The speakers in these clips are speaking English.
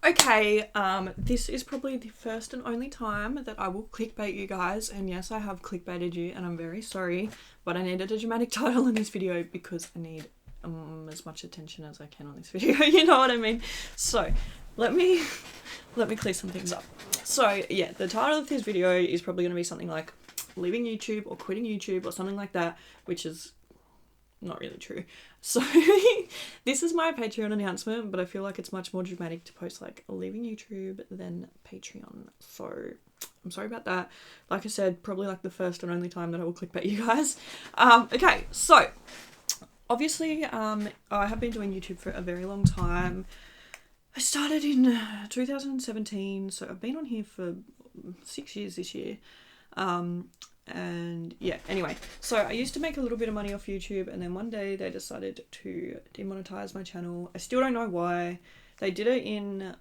Okay, this is probably the first and only time that I will clickbait you guys, and yes, I have clickbaited you, and I'm very sorry, but I needed a dramatic title in this video because I need as much attention as I can on this video, you know what I mean? So, let me clear some things up. So, yeah, the title of this video is probably going to be something like leaving YouTube or quitting YouTube or something like that, which is not really true. So this is my Patreon announcement, but I feel like it's much more dramatic to post like leaving YouTube than Patreon. So I'm sorry about that. Like I said, probably like the first and only time that I will clickbait you guys. Okay, so obviously I have been doing YouTube for a very long time. I started in 2017, so I've been on here for 6 years this year. And yeah, anyway, so I used to make a little bit of money off YouTube, and then one day they decided to demonetize my channel. I still don't know why. They did it in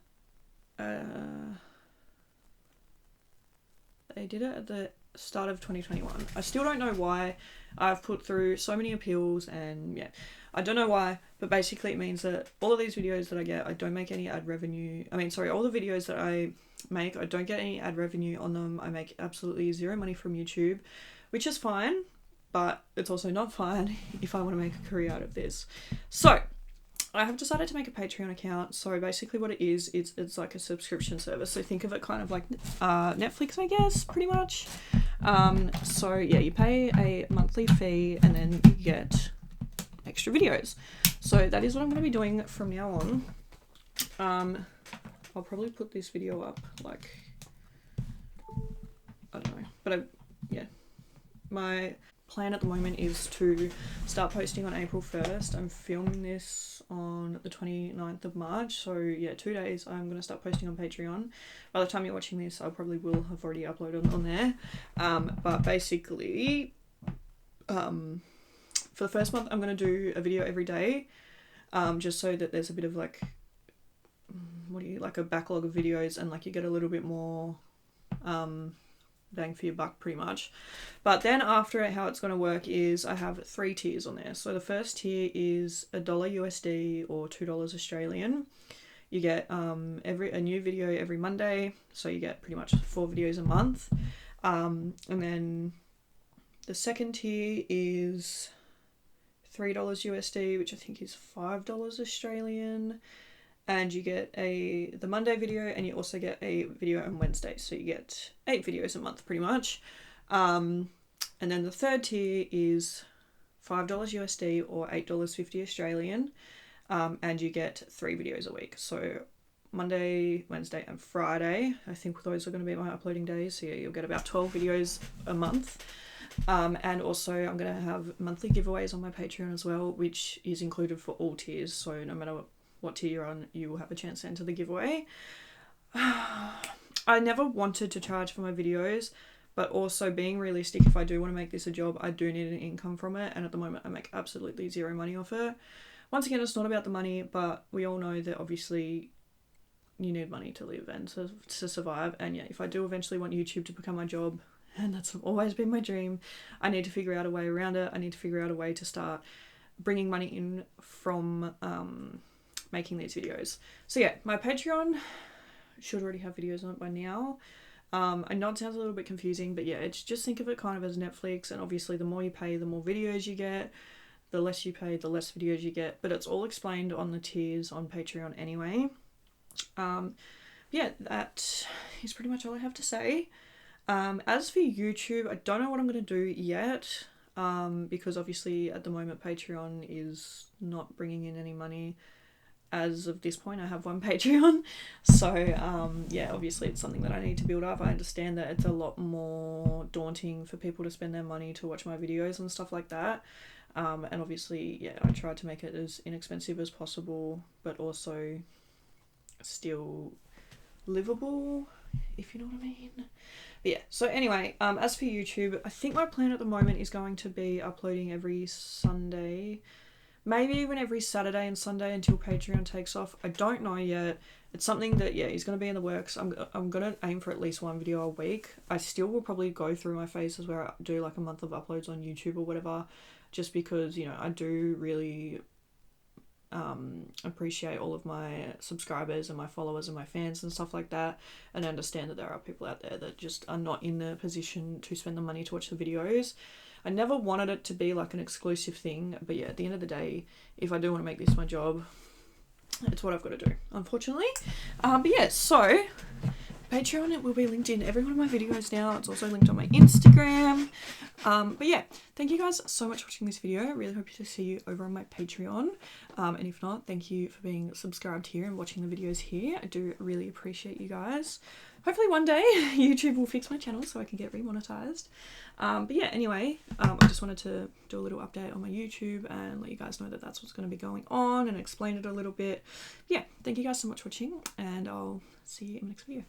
they did it at the start of 2021. I still don't know why. I've put through so many appeals, and yeah, I don't know why, but basically it means that all of these videos that I get, I don't make any ad revenue. All the videos that I make, I don't get any ad revenue on them. I make absolutely zero money from YouTube, which is fine, but it's also not fine if I want to make a career out of this. So I have decided to make a Patreon account. So basically what it is, it's like a subscription service. So think of it kind of like Netflix, I guess, pretty much. So yeah, you pay a monthly fee and then you get extra videos. So that is what I'm going to be doing from now on. I'll probably put this video up like, I don't know, but yeah, my plan at the moment is to start posting on April 1st. I'm filming this on the 29th of March, so yeah, 2 days I'm going to start posting on Patreon. By the time you're watching this, I probably will have already uploaded on there. But basically, for the first month I'm going to do a video every day, just so that there's a bit of like, like a backlog of videos, and like you get a little bit more bang for your buck pretty much. But then after it, how it's going to work is I have 3 tiers on there. So the first tier is $1 USD or $2 Australian. You get a new video every Monday, so you get pretty much 4 videos a month. And then the second tier is $3 USD, which I think is $5 Australian. And you get the Monday video, and you also get a video on Wednesday. So you get 8 videos a month pretty much. And then the third tier is $5 USD or $8.50 Australian. And you get 3 videos a week. So Monday, Wednesday and Friday. I think those are going to be my uploading days. So yeah, you'll get about 12 videos a month. And also I'm going to have monthly giveaways on my Patreon as well, which is included for all tiers. So no matter what tier you're on, you will have a chance to enter the giveaway. I never wanted to charge for my videos, but also being realistic, if I do want to make this a job, I do need an income from it, and at the moment I make absolutely zero money off it. Once again, it's not about the money, but we all know that obviously you need money to live and to survive, and yeah, if I do eventually want YouTube to become my job, and that's always been my dream, I need to figure out a way around it. I need to figure out a way to start bringing money in from making these videos. So yeah, my Patreon should already have videos on it by now. I know it sounds a little bit confusing, but yeah, it's just think of it kind of as Netflix, and obviously the more you pay, the more videos you get. The less you pay, the less videos you get, but it's all explained on the tiers on Patreon anyway. Yeah, that is pretty much all I have to say. As for YouTube, I don't know what I'm going to do yet, because obviously at the moment Patreon is not bringing in any money. As of this point, I have 1 Patreon, so yeah, obviously it's something that I need to build up. I understand that it's a lot more daunting for people to spend their money to watch my videos and stuff like that, and obviously, yeah, I try to make it as inexpensive as possible, but also still livable, if you know what I mean. But yeah, so anyway, as for YouTube, I think my plan at the moment is going to be uploading every Sunday, maybe even every Saturday and Sunday until Patreon takes off. I don't know yet. It's something that, yeah, is going to be in the works. I'm going to aim for at least 1 video a week. I still will probably go through my phases where I do like a month of uploads on YouTube or whatever, just because, you know, I do really appreciate all of my subscribers and my followers and my fans and stuff like that, and I understand that there are people out there that just are not in the position to spend the money to watch the videos. I never wanted it to be like an exclusive thing, but yeah, at the end of the day, if I do want to make this my job, it's what I've got to do, unfortunately. But yeah, so Patreon, it will be linked in every one of my videos now. It's also linked on my Instagram. But yeah, thank you guys so much for watching this video. I really hope to see you over on my Patreon. And if not, thank you for being subscribed here and watching the videos here. I do really appreciate you guys. Hopefully one day YouTube will fix my channel so I can get remonetized. But yeah, anyway, I just wanted to do a little update on my YouTube and let you guys know that that's what's going to be going on and explain it a little bit. Yeah, thank you guys so much for watching, and I'll see you in the next video.